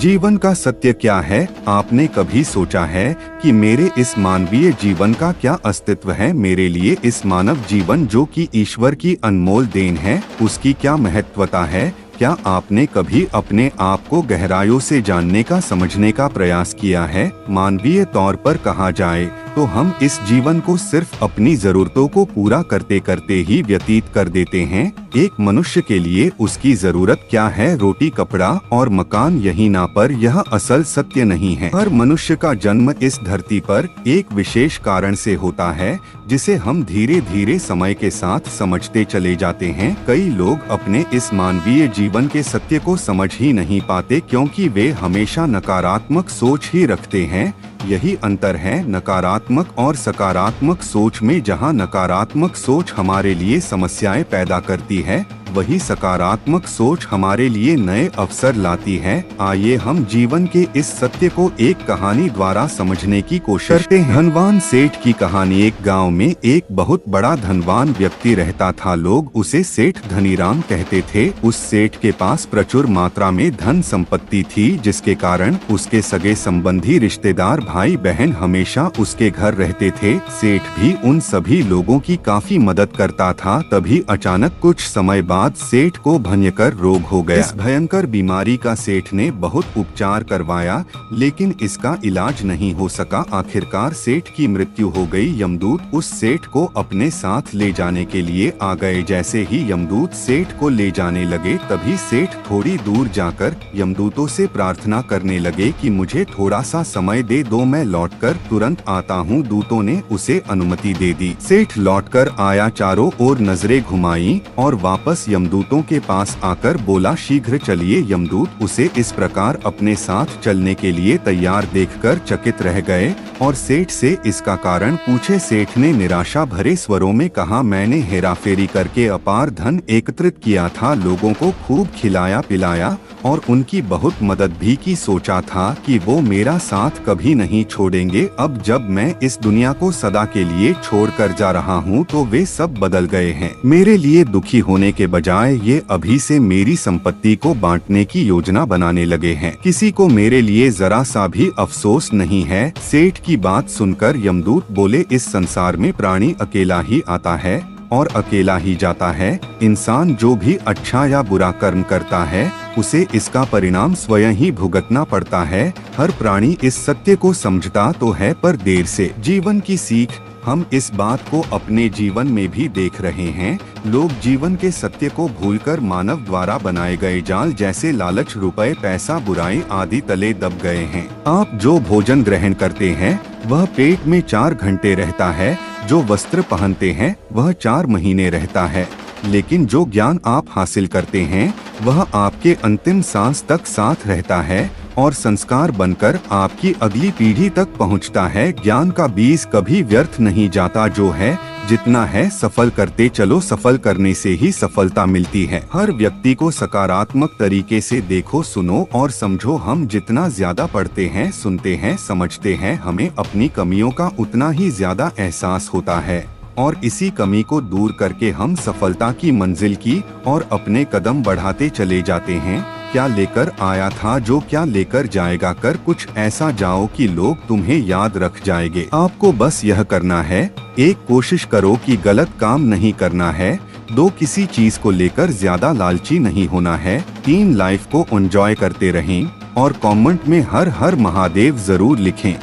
जीवन का सत्य क्या है? आपने कभी सोचा है कि मेरे इस मानवीय जीवन का क्या अस्तित्व है? मेरे लिए इस मानव जीवन जो कि ईश्वर की अनमोल देन है, उसकी क्या महत्वता है? क्या आपने कभी अपने आप को गहराइयों से जानने का, समझने का प्रयास किया है? मानवीय तौर पर कहा जाए तो हम इस जीवन को सिर्फ अपनी जरूरतों को पूरा करते करते ही व्यतीत कर देते हैं। एक मनुष्य के लिए उसकी जरूरत क्या है? रोटी, कपड़ा और मकान, यही ना, पर यह असल सत्य नहीं है। हर मनुष्य का जन्म इस धरती पर एक विशेष कारण से होता है, जिसे हम धीरे धीरे समय के साथ समझते चले जाते हैं। कई लोग अपने इस मानवीय जीवन के सत्य को समझ ही नहीं पाते, क्योंकि वे हमेशा नकारात्मक सोच ही रखते हैं। यही अंतर है नकारात्मक और सकारात्मक सोच में। जहां नकारात्मक सोच हमारे लिए समस्याएं पैदा करती है, वही सकारात्मक सोच हमारे लिए नए अवसर लाती है। आइए हम जीवन के इस सत्य को एक कहानी द्वारा समझने की कोशिश करते हैं। धनवान सेठ की कहानी। एक गांव में एक बहुत बड़ा धनवान व्यक्ति रहता था। लोग उसे सेठ धनीराम कहते थे। उस सेठ के पास प्रचुर मात्रा में धन संपत्ति थी, जिसके कारण उसके सगे संबंधी, रिश्तेदार, भाई बहन हमेशा उसके घर रहते थे। सेठ भी उन सभी लोगों की काफी मदद करता था। तभी अचानक कुछ समय बाद सेठ को भयंकर रोग हो गया। इस भयंकर बीमारी का सेठ ने बहुत उपचार करवाया, लेकिन इसका इलाज नहीं हो सका। आखिरकार सेठ की मृत्यु हो गई। यमदूत उस सेठ को अपने साथ ले जाने के लिए आ गए। जैसे ही यमदूत सेठ को ले जाने लगे, तभी सेठ थोड़ी दूर जाकर यमदूतों से प्रार्थना करने लगे कि मुझे थोड़ा सा समय दे दो, मैं लौटकर तुरंत आता हूँ। दूतों ने उसे अनुमति दे दी। सेठ लौटकर आया, चारों ओर नजरें घुमाई और वापस यमदूतों के पास आकर बोला, शीघ्र चलिए। यमदूत उसे इस प्रकार अपने साथ चलने के लिए तैयार देखकर चकित रह गए और सेठ से इसका कारण पूछे। सेठ ने निराशा भरे स्वरों में कहा, मैंने हेराफेरी करके अपार धन एकत्रित किया था, लोगों को खूब खिलाया पिलाया और उनकी बहुत मदद भी की। सोचा था कि वो मेरा साथ कभी नहीं छोड़ेंगे। अब जब मैं इस दुनिया को सदा के लिए छोड़कर जा रहा हूँ, तो वे सब बदल गए हैं। मेरे लिए दुखी होने के बजाय ये अभी से मेरी संपत्ति को बांटने की योजना बनाने लगे हैं। किसी को मेरे लिए जरा सा भी अफसोस नहीं है। सेठ की बात सुनकर यमदूत बोले, इस संसार में प्राणी अकेला ही आता है और अकेला ही जाता है। इंसान जो भी अच्छा या बुरा कर्म करता है, उसे इसका परिणाम स्वयं ही भुगतना पड़ता है। हर प्राणी इस सत्य को समझता तो है, पर देर से। जीवन की सीख। हम इस बात को अपने जीवन में भी देख रहे हैं। लोग जीवन के सत्य को भूलकर मानव द्वारा बनाए गए जाल जैसे लालच, रुपए, पैसा, बुराई आदि तले दब गए हैं। आप जो भोजन ग्रहण करते हैं, वह पेट में 4 घंटे रहता है। जो वस्त्र पहनते हैं, वह 4 महीने रहता है। लेकिन जो ज्ञान आप हासिल करते हैं, वह आपके अंतिम सांस तक साथ रहता है और संस्कार बनकर आपकी अगली पीढ़ी तक पहुंचता है। ज्ञान का बीज कभी व्यर्थ नहीं जाता। जो है जितना है सफल करते चलो, सफल करने से ही सफलता मिलती है। हर व्यक्ति को सकारात्मक तरीके से देखो, सुनो और समझो। हम जितना ज्यादा पढ़ते हैं, सुनते हैं, समझते हैं, हमें अपनी कमियों का उतना ही ज्यादा एहसास होता है और इसी कमी को दूर करके हम सफलता की मंजिल की और अपने कदम बढ़ाते चले जाते हैं। क्या लेकर आया था जो क्या लेकर जाएगा, कर कुछ ऐसा जाओ कि लोग तुम्हें याद रख जाएंगे। आपको बस यह करना है, एक कोशिश करो कि गलत काम नहीं करना है। 2 किसी चीज को लेकर ज्यादा लालची नहीं होना है। 3 लाइफ को एंजॉय करते रहें और कमेंट में हर हर महादेव जरूर लिखें।